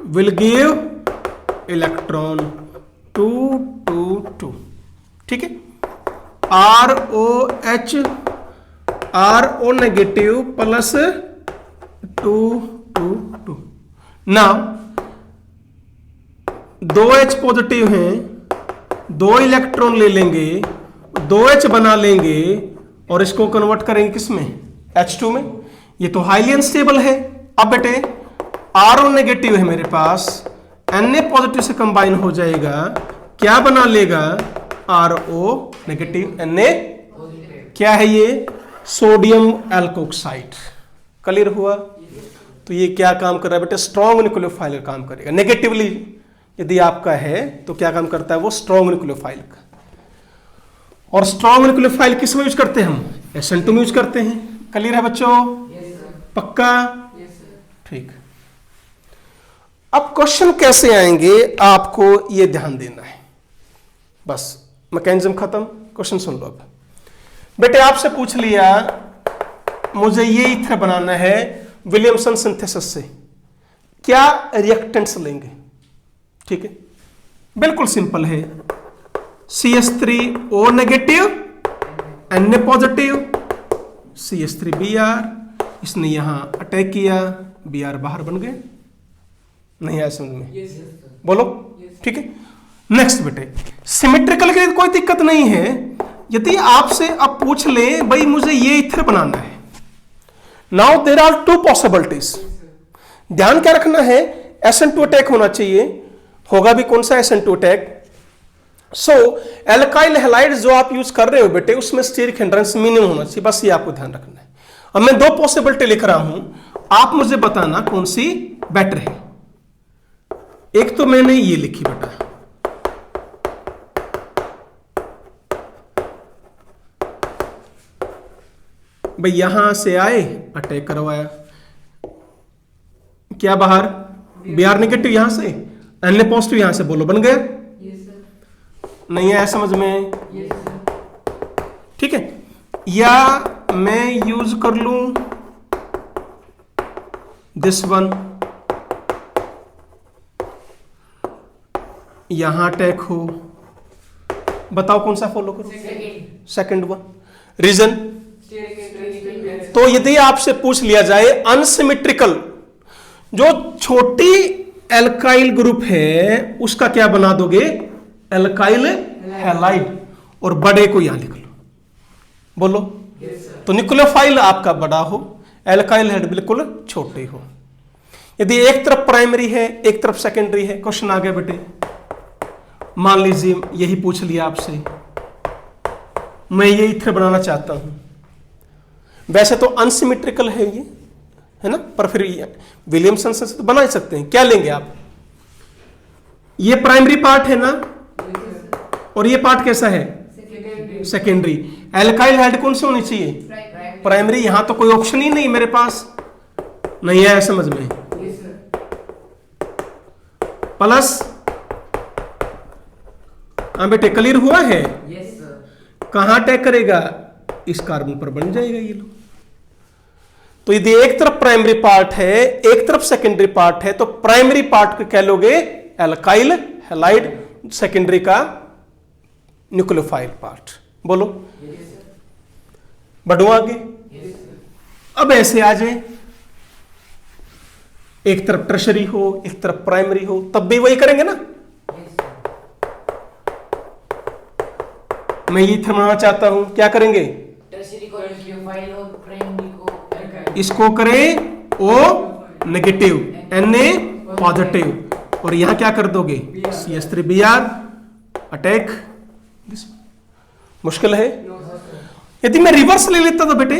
will give electron 2 2 2। ठीक है, RO negative plus 2 2 2। Now 2H positive हैं, 2 इलेक्ट्रॉन ले लेंगे, 2H बना लेंगे और इसको कन्वर्ट करेंगे किसमें? H2 में। ये तो हाईली अनस्टेबल है। अब बेटे RO नेगेटिव है मेरे पास, Na पॉजिटिव से कंबाइन हो जाएगा, क्या बना लेगा? RO negative Na। क्या है ये? Sodium alkoxide. क्लियर हुआ? तो ये क्या काम कर रहा है बेटे, स्ट्रॉन्ग न्यूक्लियोफाइल का काम करेगा। नेगेटिवली यदि आपका है तो क्या काम करता है वो, स्ट्रॉन्ग न्यूक्लियोफाइल का। और स्ट्रॉन्ग न्यूक्लियोफाइल किस में यूज करते हैं हम, SN2 में यूज करते हैं। क्लियर है बच्चों? पक्का? ठीक। अब क्वेश्चन कैसे आएंगे आपको ये ध्यान देना है, बस मैकेनिज्म खत्म, क्वेश्चन सुन लो। अब बेटे आपसे पूछ लिया मुझे ये ईथर बनाना है विलियमसन सिंथेसिस से, क्या रिएक्टेंट्स लेंगे? ठीक है, बिल्कुल सिंपल है, CH3O negative, Na positive, CH3Br, इसने यहां अटैक किया, Br बाहर बन गए। नहीं आया समझ में? बोलो। ठीक है, नेक्स्ट बेटे सिमेट्रिकल की कोई दिक्कत नहीं है। यदि आपसे अब पूछ ले भाई मुझे ये ईथर बनाना है, now there are two possibilities. ध्यान क्या रखना है, SN2 अटैक होना चाहिए, होगा भी कौन सा SN2 अटैक। सो एल्काइल हैलाइड जो आप यूज कर रहे हो बेटे उसमें स्टीरिक हिंड्रेंस मिनिमम होना चाहिए, बस ये आपको ध्यान रखना है। अब मैं दो पॉसिबिलिटी लिख रहा हूं, आप मुझे बताना कौन सी बेटर है। एक तो मैंने ये लिखी बेटा, भाई यहां से आए अटैक करवाया, क्या बाहर Br नेगेटिव, यहां से Na पॉजिटिव, यहां से बोलो बन गया। नहीं आया समझ में? ठीक है, या मैं यूज कर लूं दिस वन, यहां अटैक हो, बताओ कौन सा फॉलो करो? Second one. रीजन, तो यदि आपसे पूछ लिया जाए अनसिमेट्रिकल, जो छोटी एल्काइल ग्रुप है उसका क्या बना दोगे, एल्काइल हैलाइड, और बड़े को यहां लिख लो, बोलो। तो न्यूक्लियोफाइल आपका बड़ा हो, एल्काइल हैलाइड बिल्कुल छोटे हो। यदि एक तरफ प्राइमरी है एक तरफ सेकेंडरी है, क्वेश्चन आ गया बेटे, मान लीजिए यही पूछ लिया आपसे, मैं ये ईथर बनाना चाहता हूं, वैसे तो अनसिमेट्रिकल है ये, है ना, पर फिर विलियमसन से तो बना ही सकते हैं। क्या लेंगे आप, ये प्राइमरी पार्ट है ना, और ये पार्ट कैसा है, सेकेंडरी। एल्काइल हैलाइड कौन सी होनी चाहिए, प्राइमरी। यहां तो कोई ऑप्शन ही नहीं मेरे पास, नहीं है समझ में? प्लस, हाँ बेटे क्लियर हुआ है? कहां अटैक करेगा, इस कार्बन पर बन जाएगा ये लो। तो यदि एक तरफ प्राइमरी पार्ट है एक तरफ सेकेंडरी पार्ट है, तो प्राइमरी पार्ट को क्या लोगे, एल्काइल हैलाइड, सेकेंडरी का न्यूक्लियोफाइल पार्ट। बोलो, बढ़ो आगे। अब ऐसे आ जाए, एक तरफ टर्शरी हो एक तरफ प्राइमरी हो, तब भी वही करेंगे ना। मैं ये थमाना चाहता हूं, क्या करेंगे, इसको करें O नेगेटिव, Na पॉजिटिव, और यहां क्या कर दोगे, CH3Br अटैक। मुश्किल है? यदि मैं रिवर्स ले लेता तो बेटे,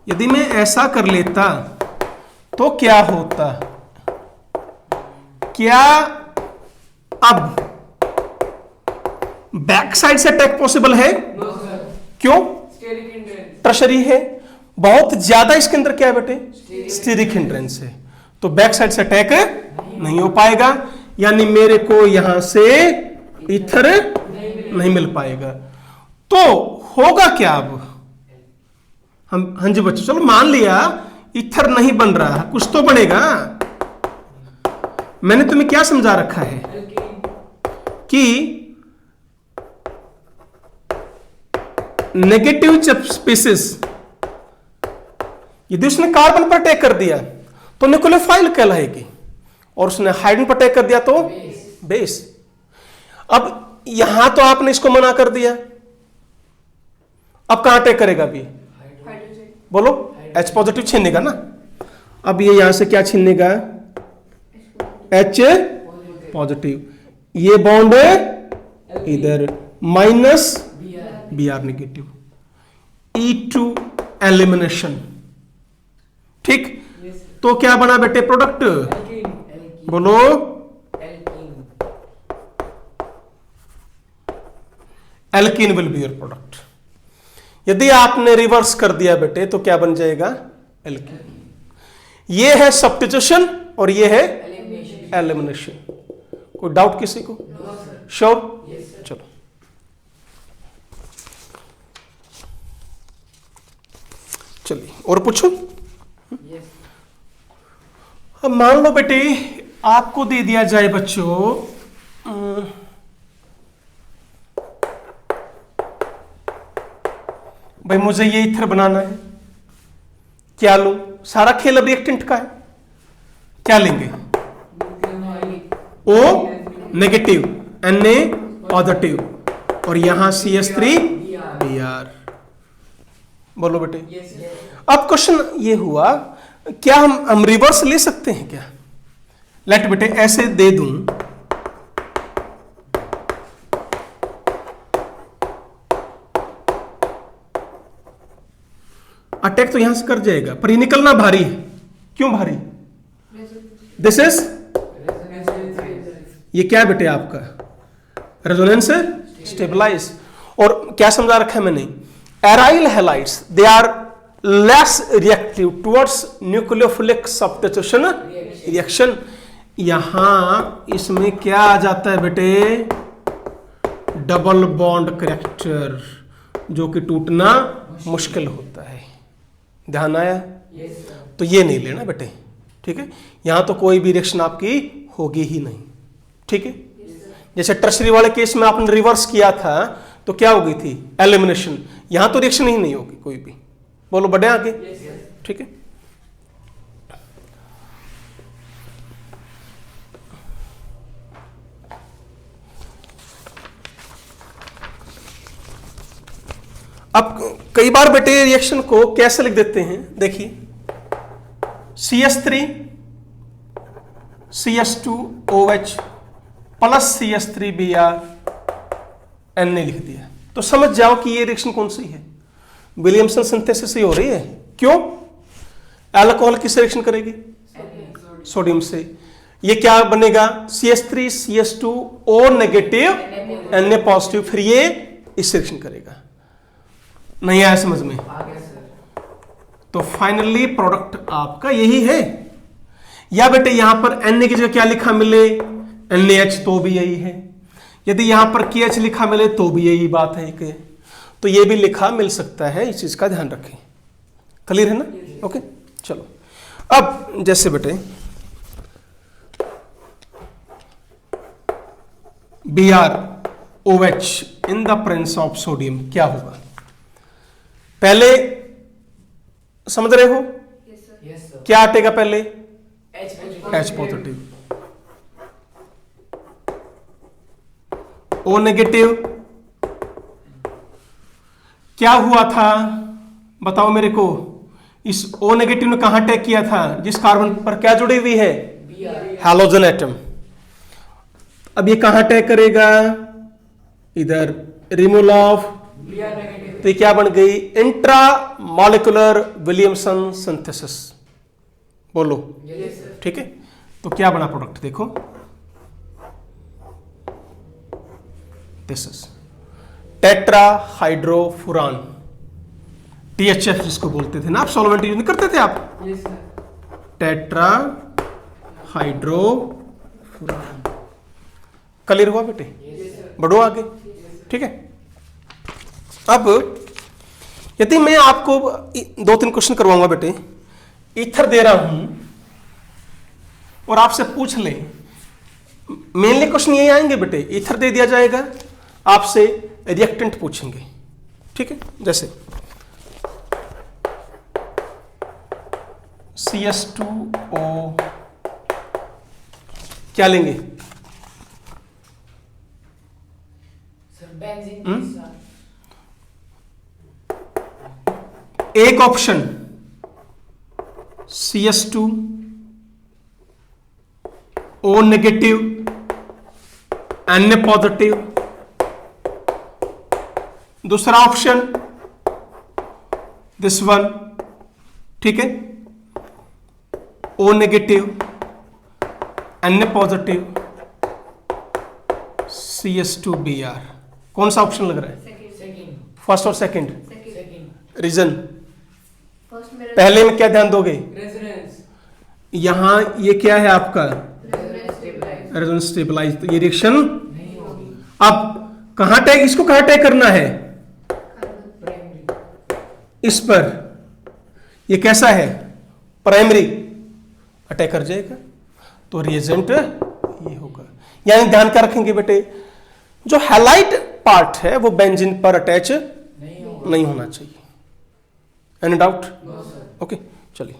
यदि मैं ऐसा कर लेता तो क्या होता, क्या अब बैक साइड से अटैक पॉसिबल है? क्यों? टर्शरी है, बहुत ज्यादा इसके अंदर क्या है बेटे, स्टीरिक हिंड्रेंस है, तो बैक साइड से अटैक नहीं हो पाएगा, यानी मेरे को यहां से ईथर नहीं मिल पाएगा। तो होगा क्या अब, हम, हाँ जी बच्चों, चलो मान लिया ईथर नहीं बन रहा, कुछ तो बनेगा। मैंने तुम्हें क्या समझा रखा है कि नेगेटिव स्पीसीज यदि उसने कार्बन पर अटैक कर दिया तो न्यूक्लियोफाइल कहलाएगी, और उसने हाइड्रोजन पर अटैक कर दिया तो बेस। अब यहां तो आपने इसको मना कर दिया, अब कहां अटैक करेगा अभी, बोलो, H पॉजिटिव छीनेगा ना। अब ये यहां से क्या छीनेगा, H पॉजिटिव, ये बॉन्ड इधर minus Br negative, E2 elimination, ठीक। तो क्या बना बेटे प्रोडक्ट, बोलो alkene will be your product. यदि आपने रिवर्स कर दिया बेटे तो क्या बन जाएगा, एल्कीन। ये है सब्स्टिट्यूशन और ये है एलिमिनेशन। कोई डाउट किसी को? श्योर? चलो चलिए और पूछो। अब मान लो बेटे आपको दे दिया जाए बच्चों भाई मुझे ये ईथर बनाना है, क्या लूं? सारा खेल अब रिएक्टेंट का है, क्या लेंगे? O नेगेटिव, Na पॉजिटिव और यहां CH3 Br। बोलो बेटे। अब क्वेश्चन ये हुआ क्या हम रिवर्स ले सकते हैं क्या? लेट बेटे ऐसे दे दूं, अटैक तो यहां से कर जाएगा पर ये निकलना भारी है। क्यों भारी? दिस इज, ये क्या बेटे आपका रेजोनेंस स्टेबलाइज। और क्या समझा रखा है मैंने, aryl halides they are less reactive towards nucleophilic substitution reaction. यहां इसमें क्या आ जाता है बेटे, डबल बॉन्ड करैक्टर, जो कि टूटना मुश्किल होता है। ध्यान आया? तो ये नहीं लेना बेटे, ठीक है। यहां तो कोई भी रिएक्शन आपकी होगी ही नहीं, ठीक है। जैसे टर्शरी वाले केस में आपने रिवर्स किया था तो क्या हो गई थी, एलिमिनेशन। यहां तो रिएक्शन ही नहीं होगी कोई भी। बोलो बढ़े आगे, ठीक है। अब कई बार बेटे रिएक्शन को कैसे लिख देते हैं, देखिए CH3 CH2OH plus CH3Br Na लिख दिया तो समझ जाओ कि ये रिएक्शन कौन सी है, विलियमसन सिंथेसिस ही हो रही है। क्यों? अल्कोहल किस रिएक्शन करेगी, सोडियम से। ये क्या बनेगा, CH3 CH2O negative Na positive, फिर ये इस रिएक्शन करेगा। नहीं आया समझ में? तो फाइनली प्रोडक्ट आपका यही है। या बेटे यहां पर Na की जगह क्या लिखा मिले, NaH, तो भी यही है। यदि यहां पर KH लिखा मिले तो भी यही बात है कि तो ये भी लिखा मिल सकता है, इस चीज का ध्यान रखें। क्लियर है ना? ओके चलो। अब जैसे बेटे BrOH in the presence of sodium क्या होगा, पहले समझ रहे हो? क्या हटेगा पहले, H पॉजिटिव, O नेगेटिव। क्या हुआ था बताओ मेरे को, इस O नेगेटिव ने कहां अटैक किया था, जिस कार्बन पर क्या जुड़ी हुई है, हैलोजन एटम। अब ये कहां अटैक करेगा, इधर रिमूवल ऑफ, तो ये क्या बन गई, इंट्रा मॉलिक्यूलर विलियमसन सिंथेसिस। बोलो ठीक है। तो क्या बना प्रोडक्ट, देखो दिस इज टेट्रा हाइड्रोफुरान, THF जिसको बोलते थे ना आप, सॉल्वेंट यूज नहीं करते थे आप, टेट्रा हाइड्रोफुरान। क्लियर हुआ बेटे? बढ़ो आगे, ठीक है। अब यदि मैं आपको 2-3 क्वेश्चन करवाऊंगा बेटे, ईथर दे रहा हूं और आपसे पूछ ले, मेनली क्वेश्चन यही आएंगे बेटे, ईथर दे दिया जाएगा, आपसे रिएक्टेंट पूछेंगे, ठीक है। जैसे CH2O क्या लेंगे, एक option CH2O negative Na positive, दूसरा ऑप्शन दिस वन, ठीक है। O negative, Na positive, CH2Br। कौन सा ऑप्शन लग रहा है? फर्स्ट और सेकंड? रीजन? पहले में क्या ध्यान दोगे? यहां ये क्या है आपका? रेजोनेंस स्टेबलाइज, तो ये रिएक्शन अब कहां टैग, इसको कहां टैग करना है? इस पर। ये कैसा है? प्राइमरी, अटैक कर जाएगा, तो रिएजेंट ये होगा। यानी ध्यान क्या रखेंगे बेटे, जो हैलाइड पार्ट है वो बेंजीन पर अटैच नहीं होना चाहिए। Any doubt? ओके, चलिए।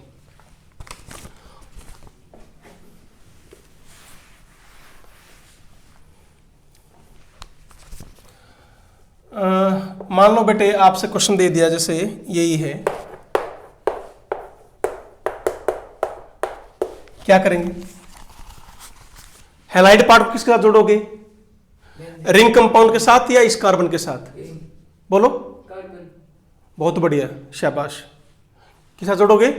मान लो बेटे आपसे क्वेश्चन दे दिया, जैसे यही है, क्या करेंगे? हैलाइड पार्ट को किसके साथ जोड़ोगे? रिंग कंपाउंड के साथ या इस कार्बन के साथ? बोलो। कार्बन। बहुत बढ़िया, शाबाश। किस साथ जोड़ोगे?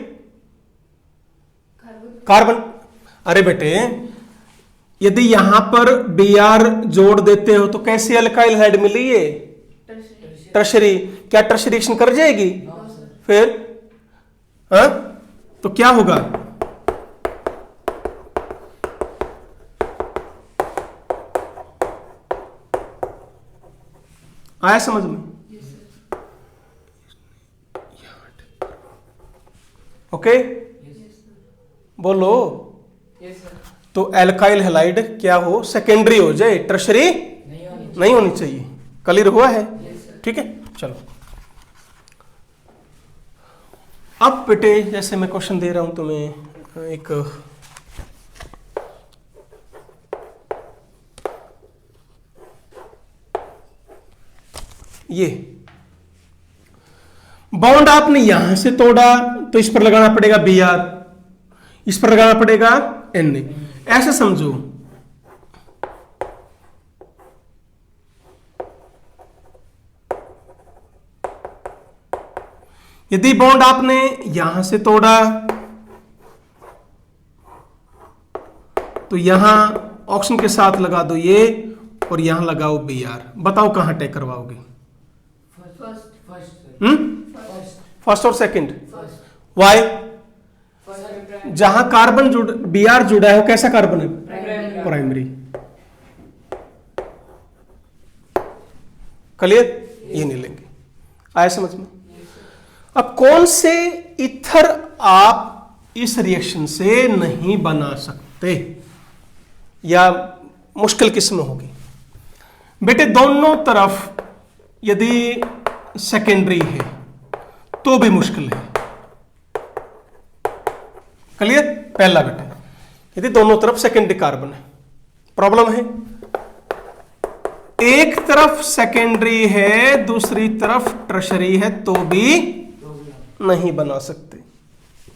कार्बन। अरे बेटे, यदि यहां पर Br जोड़ देते हो तो कैसी अल्काइल हैलाइड मिली? ये टर्शरी। क्या टर्शरी रिएक्शन कर जाएगी? फिर हाँ, तो क्या होगा? आया समझ में? ओके, बोलो। तो एल्काइल हैलाइड क्या हो? सेकेंडरी हो जाए, टर्शरी नहीं होनी चाहिए। क्लियर हुआ है? ठीक है, चलो। अब बेटे जैसे मैं क्वेश्चन दे रहा हूं तुम्हें, एक ये बॉन्ड आपने यहां से तोड़ा तो इस पर लगाना पड़ेगा Br, इस पर लगाना पड़ेगा Na। ऐसे समझो, यदि बॉन्ड आपने यहां से तोड़ा तो यहां ऑक्सीजन के साथ लगा दो ये, और यहां लगाओ Br। बताओ कहां अटैक करवाओगे? फर्स्ट और सेकंड? वाई? जहां कार्बन Br जुड़ा है वो कैसा कार्बन है? प्राइमरी। क्लियर? ये नहीं लेंगे। आया समझ में? अब कौन से इथर आप इस रिएक्शन से नहीं बना सकते या मुश्किल किस्म होगी? बेटे दोनों तरफ यदि सेकेंडरी है तो भी मुश्किल है। क्लियर? पहला बेटे, यदि दोनों तरफ सेकेंडरी कार्बन है, प्रॉब्लम है। एक तरफ सेकेंडरी है, दूसरी तरफ टर्शरी है, तो भी नहीं बना सकते।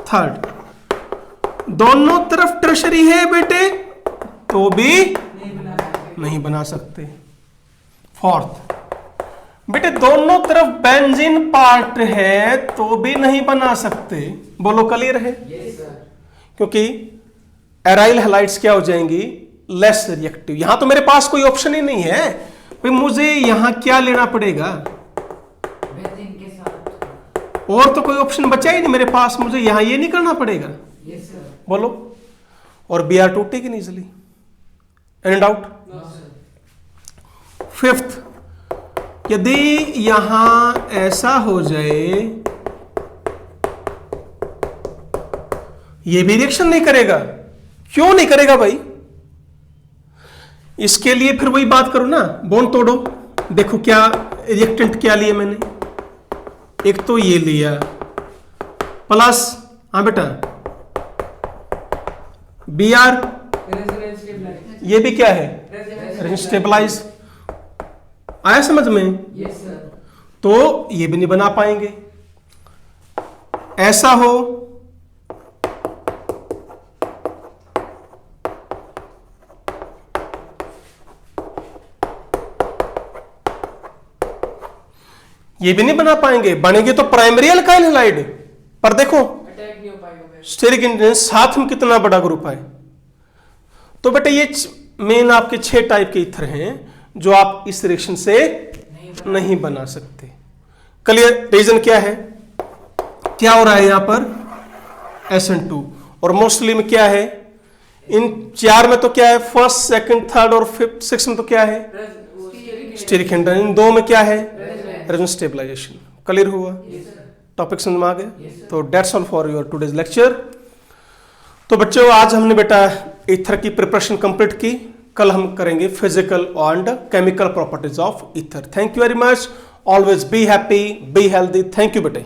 थर्ड, दोनों तरफ टर्शरी है बेटे, तो भी नहीं बना सकते। फोर्थ, बेटे दोनों तरफ बेंजीन पार्ट है तो भी नहीं बना सकते। बोलो क्लियर है? क्योंकि एराइल हैलाइड्स क्या हो जाएंगी? Less reactive. यहां तो मेरे पास कोई ऑप्शन ही नहीं है भाई, मुझे यहां क्या लेना पड़ेगा? बेंजीन के साथ। और तो कोई ऑप्शन बचा ही नहीं मेरे पास, मुझे यहां ये नहीं करना पड़ेगा। बोलो। और Br टूटेगी नहीं इजिली। Any doubt? फिफ्थ, यदि यहां ऐसा हो जाए, ये भी रिएक्शन नहीं करेगा। क्यों नहीं करेगा भाई? इसके लिए फिर वही बात करो ना, बॉन्ड तोड़ो। देखो क्या रिएक्टेंट क्या लिया मैंने, एक तो ये लिया प्लस, हाँ बेटा Br, ये भी क्या है? Resonance stabilise. आया समझ में? Yes sir. तो ये भी नहीं बना पाएंगे। ऐसा हो ये भी नहीं बना पाएंगे। बनेंगे तो प्राइमरी अल्काइल हैलाइड, पर देखो नहीं हो पाएगा फिर। स्टेरिक इंटेंस साथ में कितना बड़ा ग्रुप है। तो बेटा ये मेन आपके 6 टाइप के ईथर हैं जो आप इस रिएक्शन से नहीं बना सकते। क्लियर। रीजन क्या है, क्या हो रहा है यहां पर SN2, और मोस्टली में क्या है, इन 4 में तो क्या है, फर्स्ट सेकंड थर्ड और फिफ्थ सिक्स में तो क्या है स्टेरिक हिंड्रेंस, इन 2 में क्या है रेजोनेंस स्टेबलाइजेशन। क्लियर हुआ, टॉपिक समझ में आ गया। तो that's all for your today's lecture. तो बच्चों आज हमने बेटा ईथर की प्रिपरेशन कंप्लीट की, कल हम करेंगे physical and chemical properties of ether. Thank you very much, always be happy, be healthy. Thank you बेटे।